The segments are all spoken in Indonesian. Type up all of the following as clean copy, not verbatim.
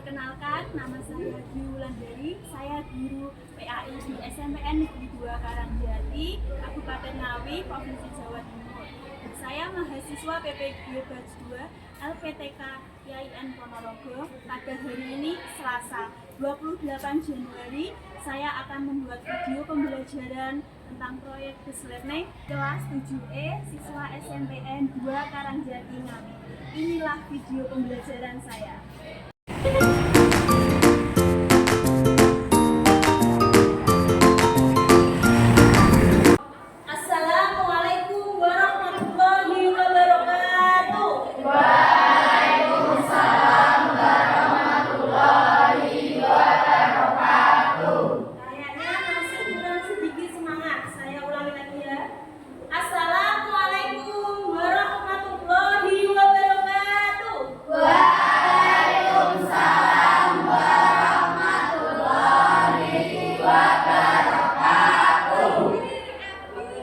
Perkenalkan, nama saya Dwi Wulandari. Saya guru PAI di SMPN Negeri 2 Karangjati, Kabupaten Ngawi, Provinsi Jawa Timur. Saya mahasiswa PPG Batch 2 LPTK IAIN Ponorogo. Pada hari ini, Selasa 28 Januari, saya akan membuat video pembelajaran tentang proyek Bus Learning kelas 7E siswa SMPN 2 Karangjati Ngawi. Inilah video pembelajaran saya. Assalamualaikum warahmatullahi wabarakatuh. Waalaikumsalam warahmatullahi wabarakatuh. Kayaknya masih kurang sedikit semangat. Saya ulangi lagi ya. Assalamualaikum warahmatullahi wabarakatuh. Waalaikumsalam warahmatullahi wabarakatuh.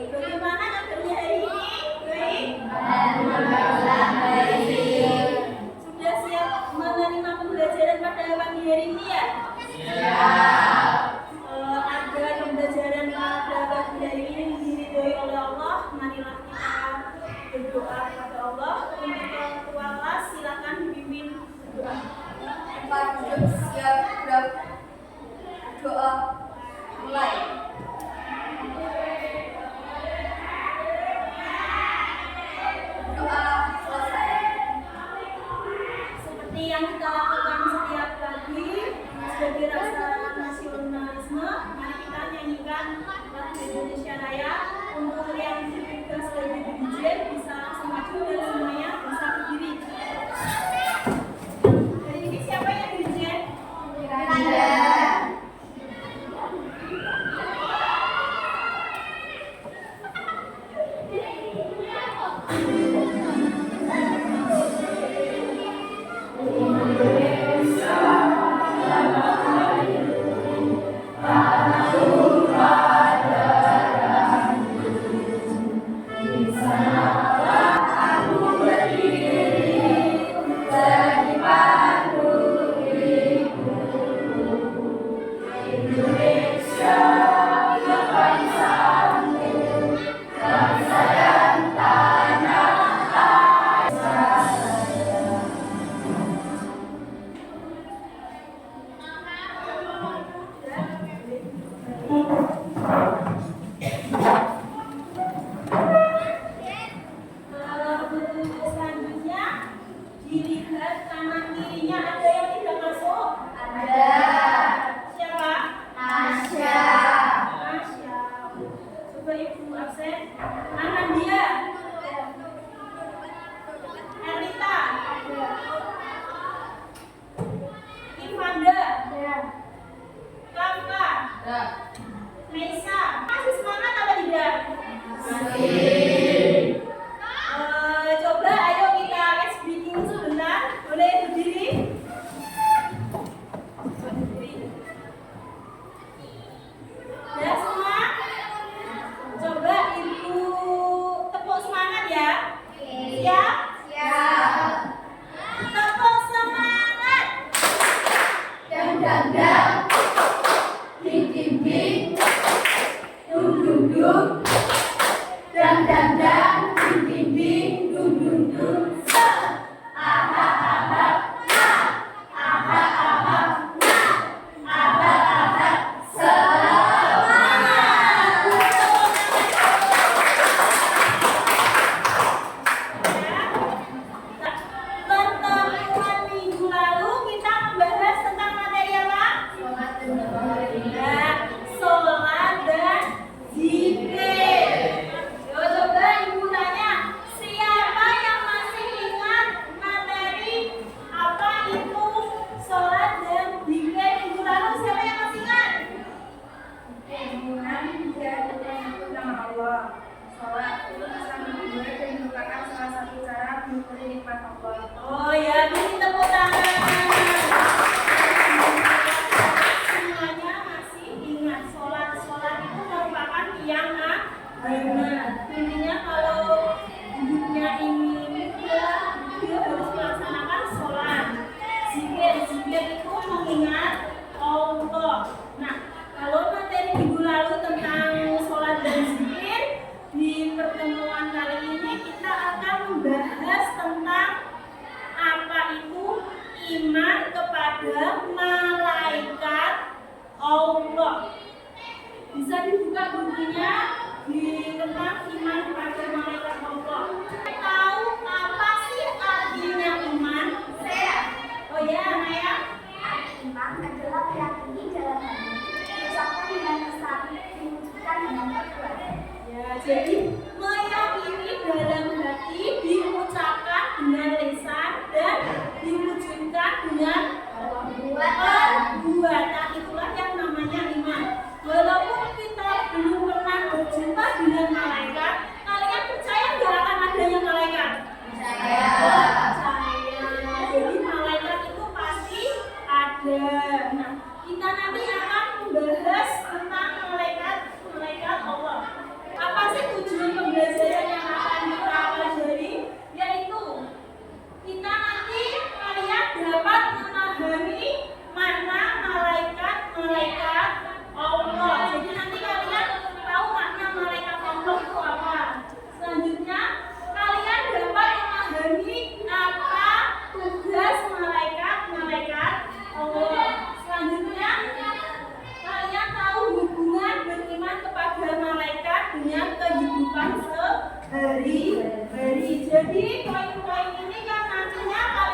Bagaimana kabarnya hari ini? Baik? Sudah siap menerima pembelajaran pada pagi hari ini ya? Agar pembelajaran pada pagi hari ini diridhoi oleh Allah, marilah kita berdoa kepada Allah. Untuk ketua kelas silakan dipimpin doa. Empat jam siap gerak. Doa mulai. Doa selesai. Seperti yang kita lakukan setiap pagi sebagai rasa nasionalisme, mari kita nyanyikan lagu Indonesia Raya. Untuk yang bertugas sebagai dirjen bisa langsung maju dan semuanya bisa berdiri. Hari ini siapa yang dirjen? Selanjutnya dilihat kanan kirinya ada yang tidak masuk. Ada. Siapa? Asya. Masya. Coba ibu absen. Anandia. Erlita. Ivanda. Kafka. Meisa. Masih semangat apa tidak? Coba ayo kita ice breathing sebentar. Boleh berdiri? Ya semua? Coba ibu tepuk semangat ya. Siap? Tepuk semangat. Dang dang dang. Ding ding ding. Dung dung dung. Dang dang dang. Ding ding ding. Dung dung dung. Aha aha. Aha aha. Aha aha. Semangat. Pertemuan minggu lalu kita membahas tentang materi apa? Ya, sholat dan zikir. Yo, coba ibu tanya, siapa yang masih ingat materi apa itu sholat dan zikir minggu lalu? Siapa yang masih ingat? Keinginan dan menyebut nama Allah. Sholat itu bisa membuat dan merupakan salah satu cara mensyukuri nikmat Allah. Oh ya, beri tepuk tangan. Semuanya masih ingat sholat itu merupakan yang agama. Intinya kalau hidupnya ini mudah, dia harus melaksanakan sholat. Zikir itu iman kepada malaikat Allah. Bisa dibuka bukunya tentang iman kepada malaikat Allah. Tahu apa sih artinya iman? Saya. Oh ya, Naya. Iman adalah meyakini dalam hati, diucapkan dengan lisan, diwujudkan dengan perbuatan. Ya, jadi meyakini dalam hati, diucapkan dengan lisan dan diwujudkan dengan perbuatan. Itulah yang namanya iman. Walaupun kita belum pernah berjumpa dengan malaikat, kalian percaya nggak akan adanya malaikat? Percaya. Percaya. Jadi malaikat itu pasti ada. Nah, kita nanti akan membahas tentang malaikat Allah. Apa sih tujuan pembelajaran yang akan kita pelajari? Yaitu kita nanti kalian dapat memahami makna malaikat Allah. Jadi nanti kalian tahu makna malaikat Allah itu apa. Selanjutnya kalian dapat memahami apa tugas malaikat Allah. Selanjutnya kalian tahu hubungan beriman kepada malaikat dengan kehidupan sehari-hari. Jadi poin-poin ini kan nantinya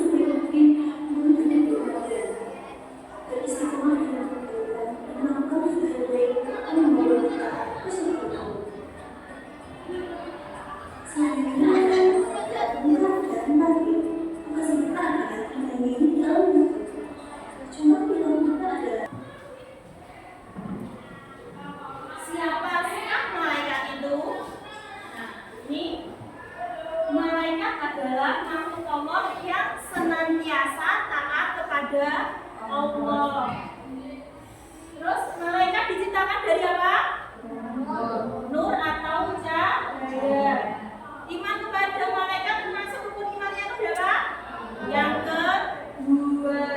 siapa sih malaikat itu? Nah, ini malaikat adalah makhluk Allah yang senantiasa taat kepada Allah. Terus malaikat diciptakan dari apa? Nur atau cahaya. Iman kepada malaikat termasuk rukun imannya itu berapa? Yang kedua.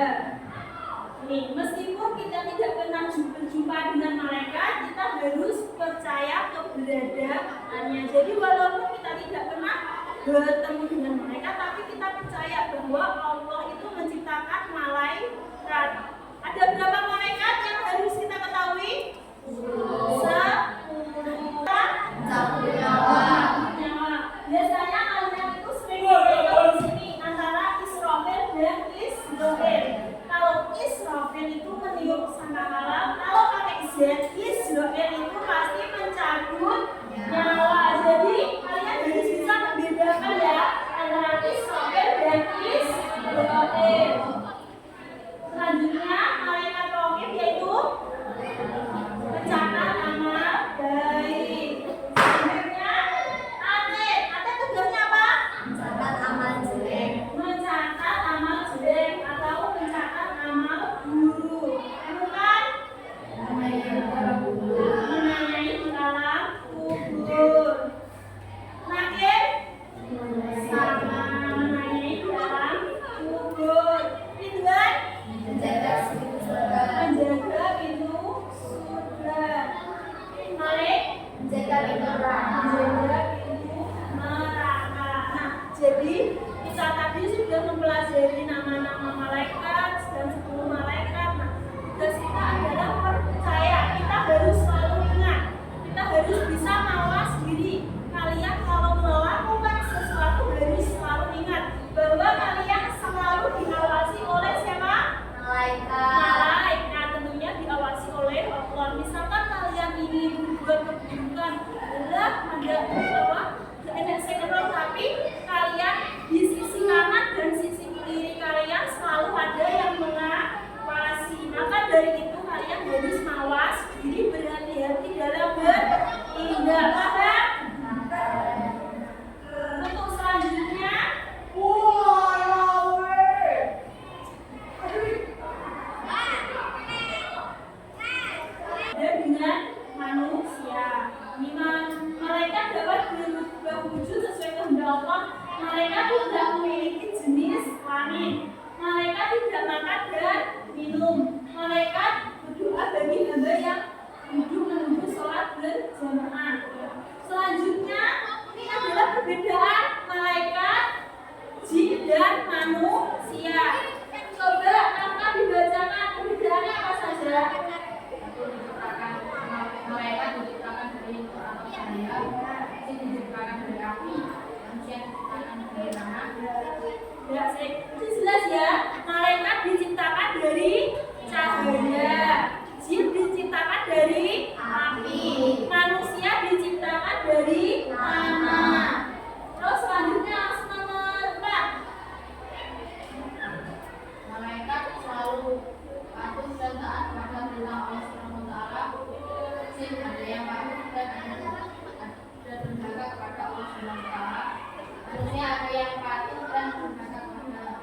Nih, meskipun kita tidak pernah berjumpa dengan malaikat, kita harus percaya keberadaannya. Jadi walaupun kita tidak pernah bertemu dengan malaikat, tapi kita percaya bahwa Allah itu menciptakan malaikat. Ada berapa malaikat yang harus kita ketahui? 10. Biasanya kalian itu sering bertemu di sini antara Israfil dan Israfil. Kalau Israfil itu meniup sangkakala, kalau pakai Z, Israfil itu pasti mencabut nyawa. Jadi kalian harus bisa membedakan ya. Ya, itu jelas ya. Malaikat diciptakan dari cahaya, jin diciptakan dari api, manusia diciptakan dari tanah. Terus selanjutnya nomor 4. Malaikat selalu patuh dan taat pada perintah Allah Subhanahu wa taala. Jin ada yang patuh dan berjaga kepada Allah Subhanahu wa taala. Manusia ada yang patuh dan berjaga kepada Allah Subhanahu wa taala.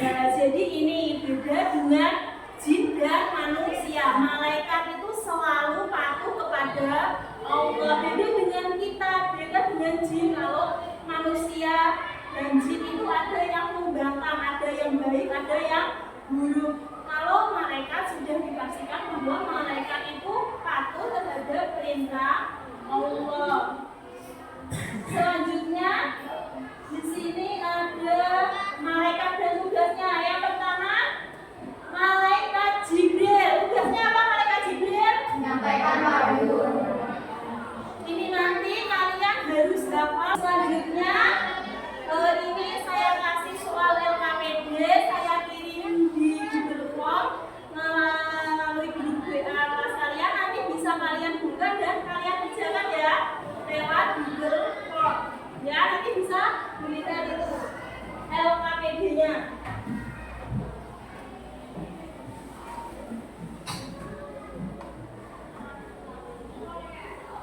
Nah, jadi ini beda dengan jin dan manusia. Malaikat itu selalu patuh kepada Allah. Beda dengan kita, beda dengan jin. Kalau manusia dan jin itu ada yang membangkang, ada yang baik, ada yang buruk. Kalau malaikat sudah dipastikan bahwa malaikat itu patuh terhadap perintah Allah. Selanjutnya di sini ada malaikat dan tugasnya. Yang pertama, malaikat Jibril. Tugasnya apa malaikat Jibril? Menyampaikan wahyu. Ini nanti kalian harus dapat. Selanjutnya ini saya kasih soal LKPD, saya kirim di Google Form melalui grup WA kelas kalian. Nanti bisa kalian buka dan kalian kerjakan ya lewat Google Form. Ya, nanti bisa melihat itu LKPD-nya.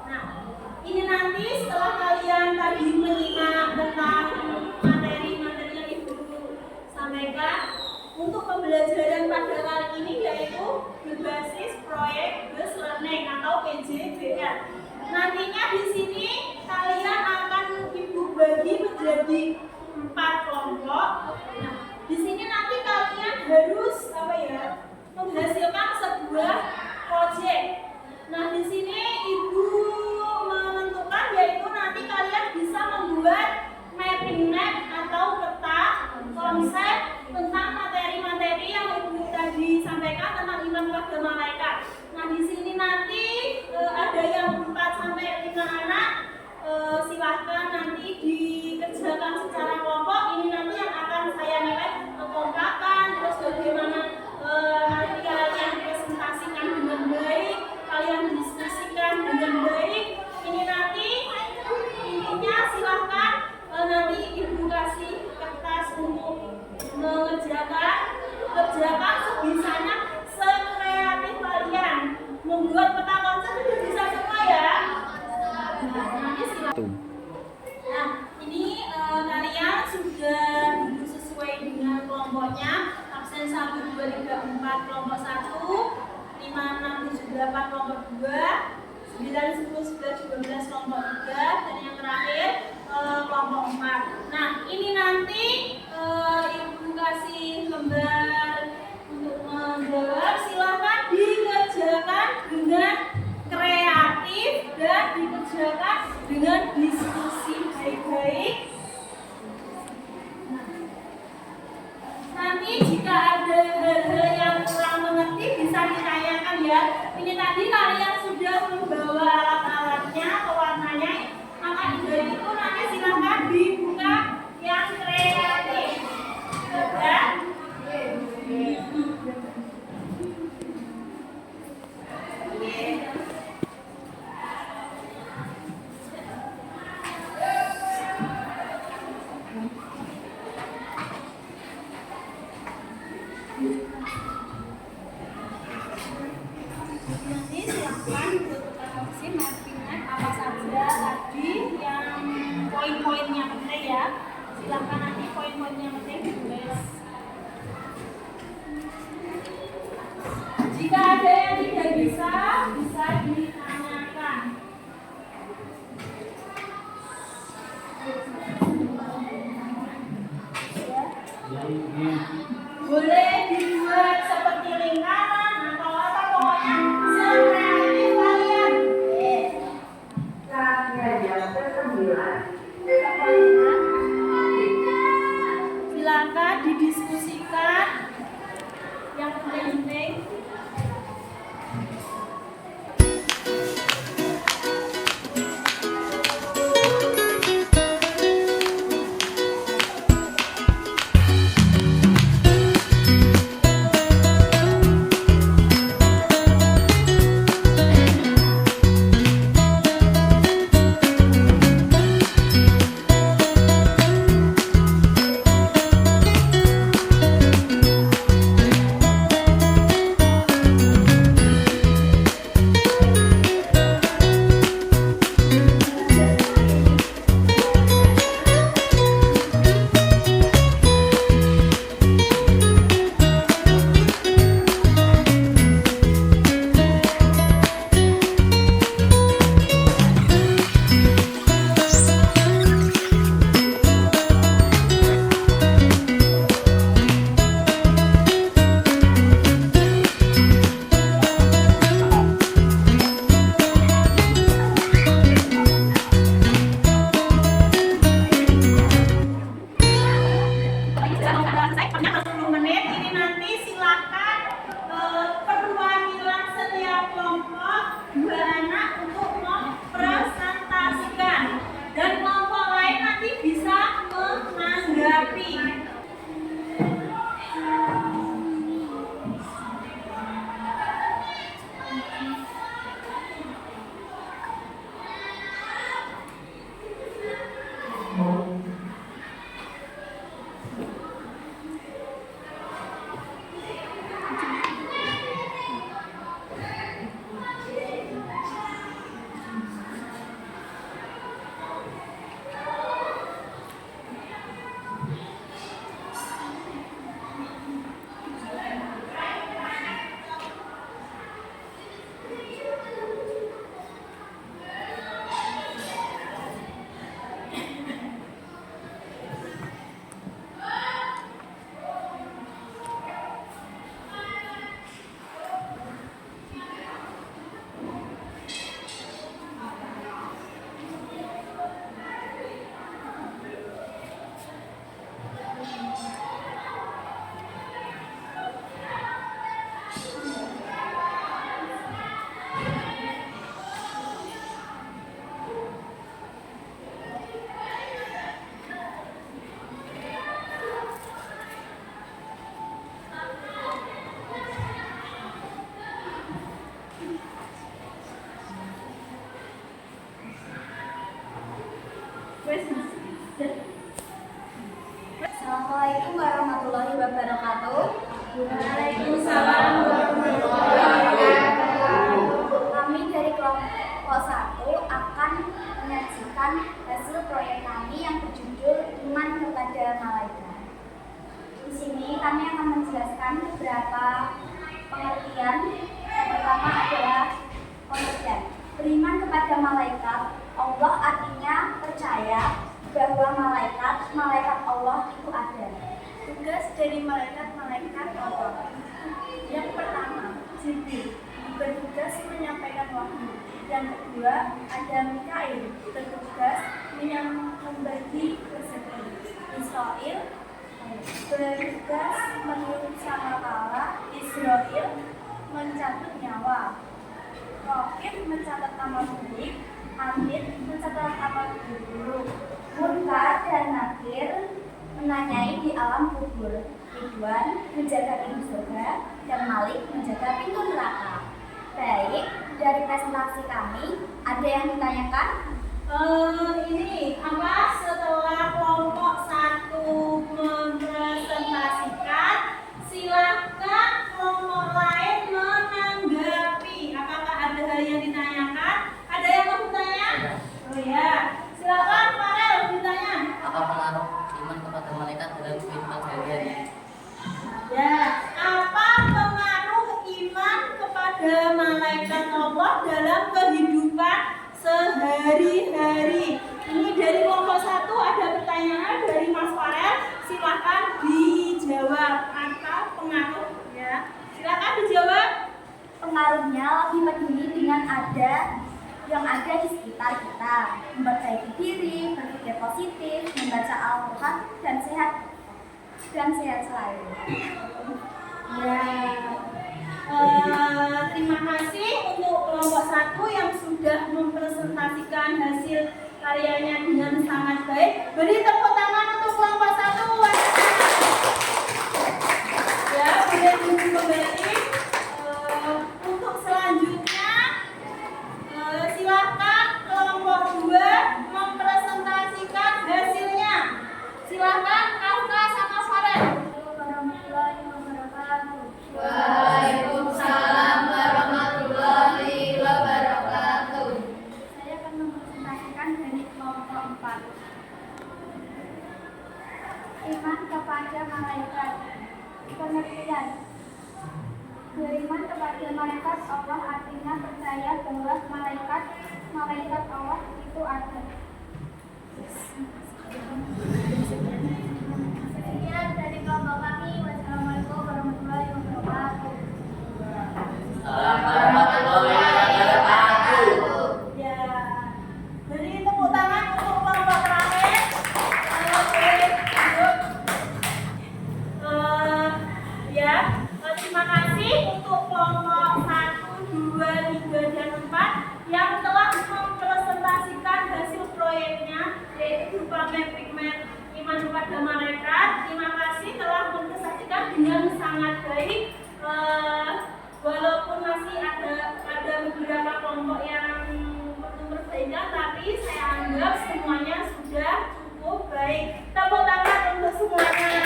Nah, ini nanti setelah kalian tadi menyimak tentang materi-materi yang Ibu sampaikan, untuk pembelajaran pada kali ini yaitu berbasis proyek Bus Learning atau PJBL. Nantinya di sini kalian akan Ibu bagi menjadi 4 kelompok. Nah, di sini nanti kalian harus menghasilkan sebuah proyek. Nah, di sini Ibu menentukan yaitu nanti kalian bisa membuat mapping map atau peta konsep tentang materi-materi yang Ibu tadi sampaikan tentang iman kepada malaikat. Nah, di sini nanti ada yang 4 sampai 5 anak. Silahkan nanti dikerjakan secara kelompok. Ini nanti yang akan saya nilai kekompakan, terus bagaimana nanti kalian presentasikan dengan baik, kalian diskusikan dengan baik. Ini nanti intinya silahkan nanti Ibu kasih kertas untuk kerjakan sebisanya, sekreatif kalian. Membuat peta konsep itu bisa semua ya. Nanti silakan. Nah, ini kalian sudah duduk sesuai dengan kelompoknya. Absen 1, 2, 3, 4 kelompok 1, 5, 6, 7, 8 kelompok 2, 9, 10, 11, 12 kelompok 3, dan yang terakhir kelompok 4. Nah, ini nanti Ibu kasih gambar untuk menjawab. Silahkan dikerjakan dengan kreatif dan dikerjakan dengan diskusi baik-baik. Nanti jika ada hal-hal yang kurang mengerti bisa ditanyakan ya. Ini tadi kalian sudah membawa alat-alatnya, pewarnanya, maka dari itu nanti silakan dibuka yang kreatif. Ya. Nanti silahkan diproduksi mapping apa saja tadi yang poin-poinnya penting ya. Silahkan nanti poin-poinnya penting ditulis. Jika ada yang tidak bisa ditanyakan. Boleh dibuat seperti lingkaran atau apa, pokoknya sekreatif kalian. Silakan didiskusikan yang penting-penting. waktunya 10 menit. Ini nanti silakan perwakilan setiap kelompok 2 anak untuk mempresentasikan, dan kelompok lain nanti bisa menanggapi. Assalamualaikum warahmatullahi wabarakatuh. Waalaikumsalam warahmatullahi wabarakatuh. Kami dari kelompok 1 akan menyajikan hasil proyek kami yang berjudul Iman kepada Malaikat. Di sini kami akan menjelaskan beberapa pengertian. Yang pertama adalah pengertian beriman kepada malaikat. Allah artinya percaya bahwa malaikat Allah itu ada. Tugas dari malaikat Allah. Yang pertama, Jibril bertugas menyampaikan wahyu. Yang kedua, ada Mikail bertugas membagi rezeki. Israil bertugas meniup sangkakala. Israil mencatat nyawa. Rokib mencatat amal baik. Hamid mencatat amal buruk. Munkar dan Nakir menanyai di alam kubur. Ridwan menjaga pintu surga dan Malik menjaga pintu neraka. Baik, dari presentasi kami ada yang ditanyakan? Ini apa, setelah kelompok 1 mempresentasikan, silakan kelompok lain menanggapi. Apakah ada hal yang ditanyakan? Ada yang mau bertanya? Oh ya, silakan Farel ditanya. Apa pengaruh iman kepada malaikat dalam kehidupan sehari-hari? Ya, apa pengaruh iman kepada malaikat Allah dalam kehidupan sehari-hari? Ini dari kelompok 1 ada pertanyaan dari Mas Farel, silakan dijawab. Apa pengaruh? Ya, silakan dijawab. Pengaruhnya lebih peduli dengan yang ada di sekitar kita, memperbaiki diri, berpikir positif, membaca Al-Quran dan sehat selalu. Ya, terima kasih untuk kelompok 1 yang sudah mempresentasikan hasil karyanya dengan sangat baik. Beri tepuk tangan untuk kelompok 1. Ya, boleh duduk kembali. Untuk selanjutnya, silakan kelompok 2 mempresentasikan hasilnya. Silakan Kafka sama Farel. Warahmatullahi wabarakatuh. Waalaikumsalam warahmatullahi wabarakatuh. Saya akan mempresentasikan dari kelompok 4. Iman kepada malaikat. Pengertian. Beriman kepada malaikat Allah artinya percaya bahwa malaikat Allah itu ada. Sekian dari kelompok kami. Wassalamualaikum warahmatullahi wabarakatuh. Warahmatullahi wabarakatuh. Ya, beri tepuk tangan untuk kelompok terakhir. Boleh duduk. sangat baik. Walaupun masih ada beberapa kelompok yang perlu perbaikan, tapi saya anggap semuanya sudah cukup baik. Tepuk tangan untuk semuanya.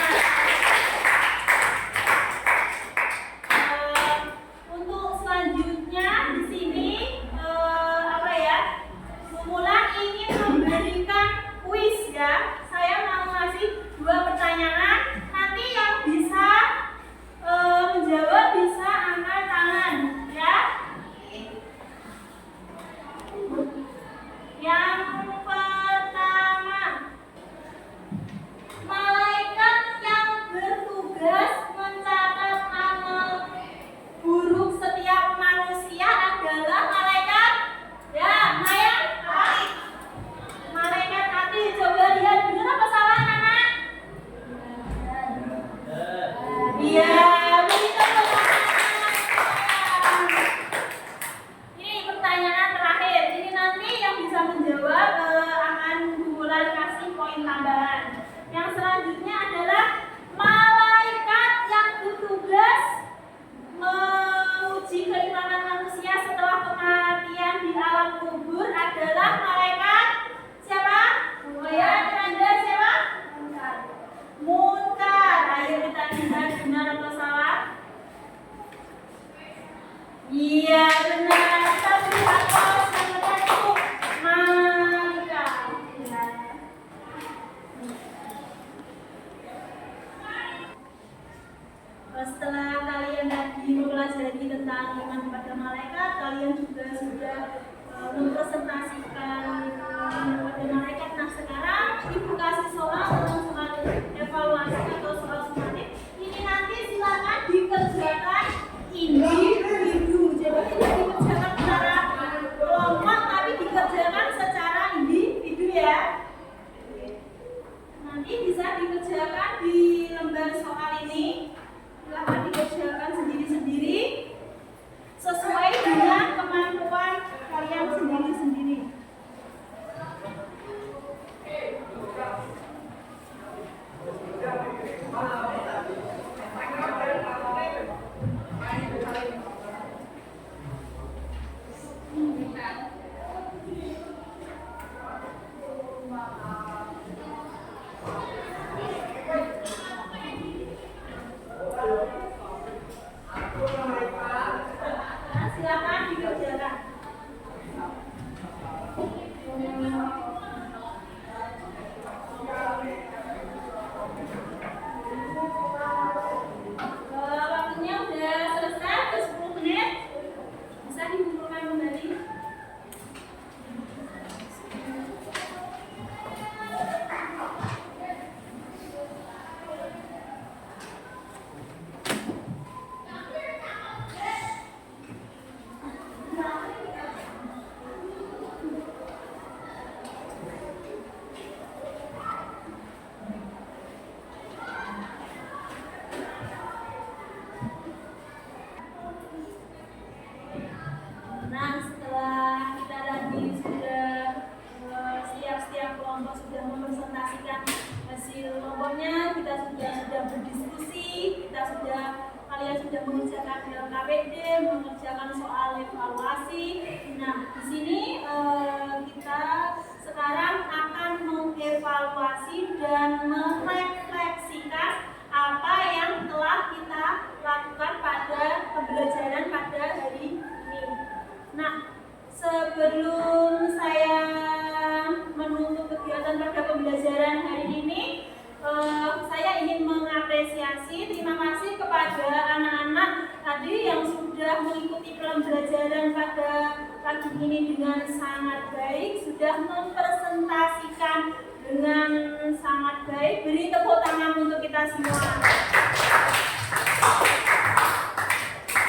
Untuk selanjutnya di sini Mumulan ingin memberikan kuis ya. Saya mau ngasih 2 pertanyaan. Nanti yang bisa menjawab bisa angkat tangan ya. Yang pertama, malaikat yang bertugas mencatat amal buruk setiap manusia adalah malaikat ya, Maya? Malaikat hati. Coba lihat benar apa salah anak? Iya, beri tepuk tangan. Ini pertanyaan terakhir. Ini nanti yang bisa menjawab akan Mumulan kasih poin tambahan. Yang selanjutnya adalah malaikat yang bertugas menguji keimanan manusia setelah kematian di alam kubur adalah malaikat siapa? Ya, Anda siapa? Munkar. Ayo kita lihat benar atau salah. Iya benar. Tapi apa sebenarnya itu malaikat? Ya. Setelah kalian tadi mempelajari tentang iman kepada malaikat, kalian juga sudah mempresentasikan kepada malaikat. Nah sekarang ibu kasih soal tentang soal evaluasi atau soal sumatif. Ini nanti silakan dikerjakan individu. Jadi tidak dikerjakan secara kelompok, tapi dikerjakan secara individu ya. Nanti bisa dikerjakan di lembar soal ini. Silakan dikerjakan sendiri-sendiri sesuai dengan kemampuan kalian sendiri-sendiri. Silakan dikerjakan. Waktunya udah selesai, ke 10 menit. Bisa dikumpulkan kembali. Nah, setelah kita tadi sudah setiap kelompok sudah mempresentasikan hasil kelompoknya, kita sudah berdiskusi, kalian sudah mengerjakan LKPD, mengerjakan soal evaluasi. Nah, di sini kita sekarang akan mengevaluasi dan merefleksikan apa yang telah kita lakukan pada pembelajaran pada hari ini. Nah, sebelum saya menutup kegiatan pada pembelajaran hari ini, saya ingin mengapresiasi, terima kasih kepada anak-anak tadi yang sudah mengikuti pembelajaran pada pagi ini dengan sangat baik, sudah mempresentasikan dengan sangat baik. Beri tepuk tangan untuk kita semua.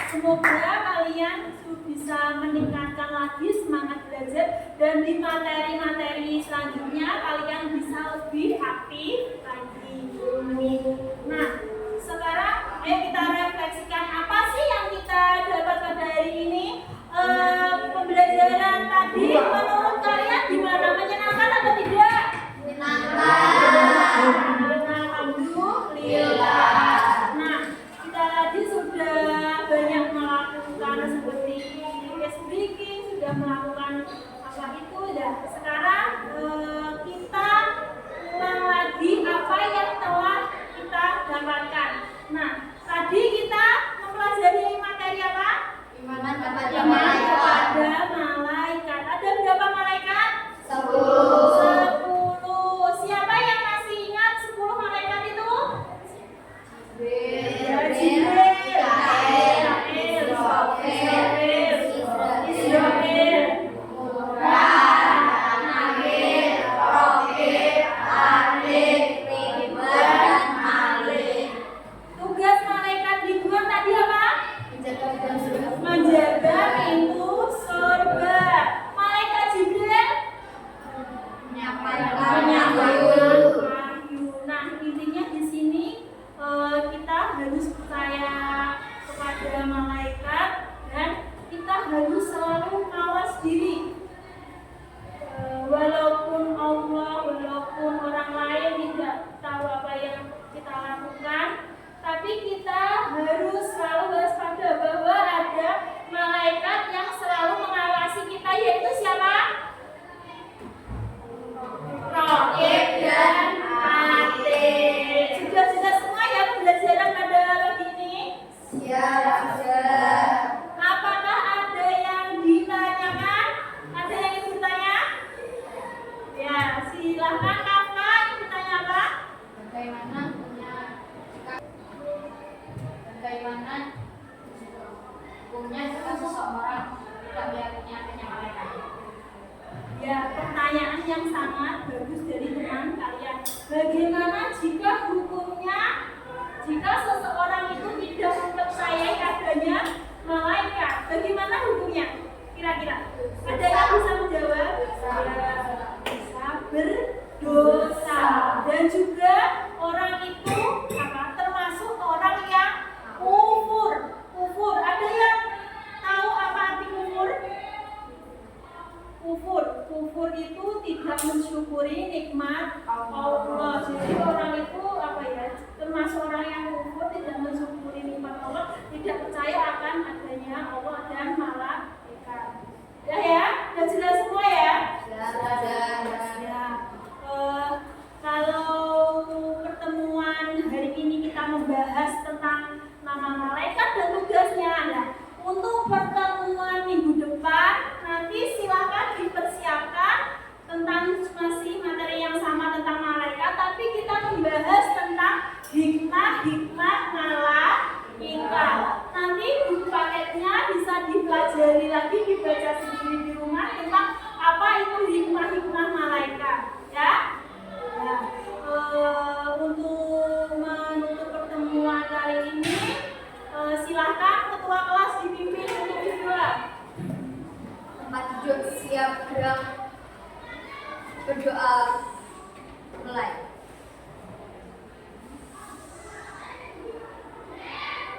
Semoga kalian bisa meningkatkan lagi semangat belajar dan di materi-materi selanjutnya kalian bisa lebih aktif lagi. Nah, sekarang ayo kita refleksikan apa sih yang kita dapat pada hari ini. Pembelajaran tadi menurut kalian gimana? Menyenangkan atau tidak? Menyenangkan. Alhamdulillah. Nah, kita malaikat dan kita harus selalu mawas diri. Walaupun Allah, walaupun orang lain tidak tahu apa yang kita lakukan, tapi kita harus selalu waspada bahwa ada malaikat yang selalu mengawasi kita, yaitu siapa? Raqib dan Atid. Sudah semua ya pembelajaran pada pagi ini? Siap. Apakah ada yang ditanyakan? Ada yang ingin bertanya? Ya, silahkan kakak ingin bertanya apa? Bagaimana hukumnya jika seseorang tidak meyakini adanya malaikat? Ya, pertanyaan yang sangat bagus dari teman kalian. Bagaimana jika hukumnya jika seseorang itu tidak mempercayai adanya malaikat? Bagaimana hukumnya? Kira-kira ada yang bisa menjawab? Ya, bisa berdosa. Dan juga orang itu termasuk orang yang kufur. Ada yang tahu apa arti kufur? Kufur itu tidak mensyukuri nikmat Allah. Jadi orang itu termasuk orang yang kufur, tidak mensyukuri nikmat Allah, tidak percaya akan adanya Allah dan malaikat. Ya, dan jelas semua ya. Ya. Kalau pertemuan hari ini kita membahas tentang nama malaikat dan tugasnya. Nah, untuk pertemuan minggu depan nanti silakan dipersiapkan tentang masih materi yang sama tentang malaikat, tapi kita membahas tentang hikmah malaikat. Nanti buku paketnya bisa dipelajari lagi, dibaca sendiri di rumah tentang apa itu hikmah malaikat, ya. Nah, untuk menutup pertemuan kali ini, silahkan ketua kelas dipimpin untuk berdoa. Tempat duduk siap, gerak, berdoa, mulai.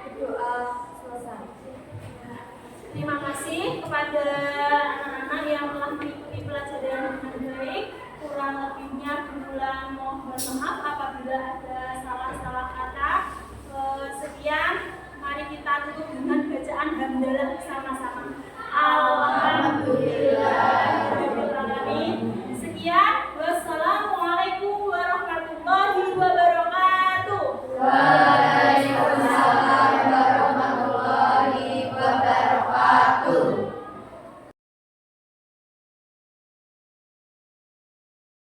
Berdoa selesai. Terima kasih kepada anak-anak yang telah mengikuti pelajaran dengan baik. Kurang lebihnya Bulan mohon maaf apabila ada salah-salah kata. Sekian, mari kita tutup dengan bacaan hamdalah bersama-sama. Allah